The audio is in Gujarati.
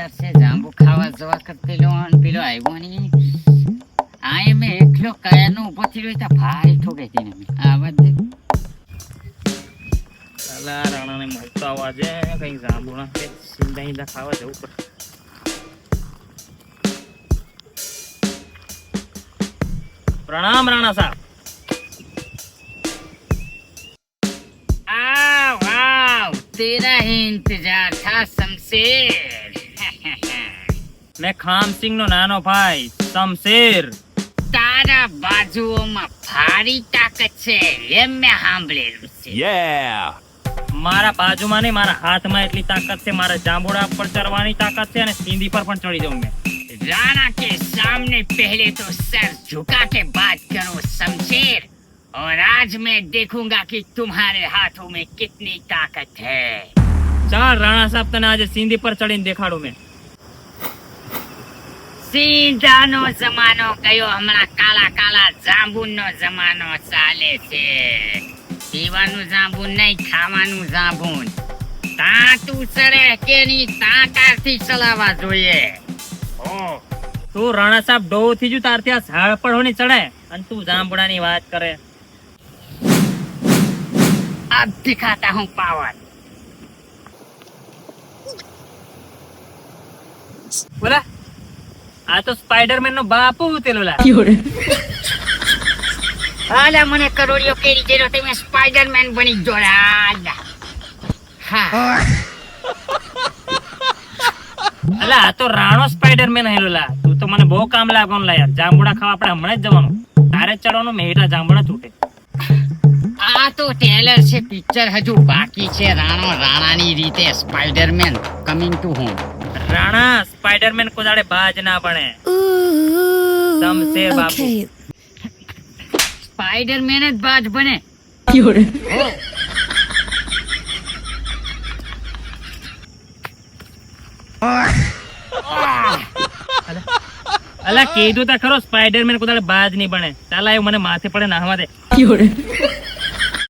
યાર છે જાંબુ ખાવા જવા કરતી લો અને પેલો આવ્યો નહીં આ મેં એકલો કયાનો ઊભો થયો તો ભારી ઠોકે છે ને આવાજ દે સાલા રાણાને મળતો અવાજે કઈ જાંબુના કે સીધા સીધા ખાવા જવું પડે. પ્રણામ રાણા સાહેબ. आओ आओ तेरा ही इंतजार था शमशेर મેં ખામસિંગ નો નાનો ભાઈ શમશેર. તારા બાજુઓમાં ભારી તાકાત છે એમ મેં સાંભળેલું છે. મારા બાજુમાં નહીં મારા હાથમાં એટલી તાકાત છે. મારા જાંબુડા પર ચડવાની તાકાત છે અને સિંધી પર પણ ચડી જાઉં મેં. राणा के सामने पहले तो सर झुका के बात करो शमशेर और आज मैं देखूंगा कि तुम्हारे हाथों में कितनी ताकत है. ચાલ રાણા સાહેબ તને આજે સિંધી પર ચડીને દેખાડું મેં. સીધાનો જમાનો ગયો હમણાં કાલા કાલા જાંબુનો જમાનો ચાલે છે. પીવાનું જાંબુ નહીં ખાવાનું જાંબુ. તાં તું ચડે કે ની તાકાતથી ચલાવવા જોઈએ. તું રાણા સાહેબ ડોહ થી જ તાર ત્યાં ઝાડ પર હોની ચડે અને તું જાંબુડાની વાત કરે. अब दिखाता हूँ पावर. બોલા આ તો સ્પાઈડરમેન નો બાપુ ઉતેલો લા. હાલા મને કરોડિયો કેરી જેરો તે મેં સ્પાઈડરમેન બની જોડા. હા અલા આ તો રાણો સ્પાઈડરમેન હેલો લા. તું તો મને બહુ કામ લાગવાનું લા યાર. જાંબુડા ખાવા આપણે હમણાં જ જવાનું. તારે જ ચડવાનું મેટા જાંબુડા છૂટે. આ તો ટ્રેલર છે પિક્ચર હજુ બાકી છે. રાણો રાણાની રીતે Spiderman coming to home. Rana Spiderman કોદાડે બાજ ના બને. શમશેર બાપુ સ્પાઈડરમેન જ બાજ બને. અલા કીધું તા ખરો સ્પાઈડરમેન કોદાડે બાજ નહીં બને. ચાલ આયો મને માથે પડે નાહવા દે.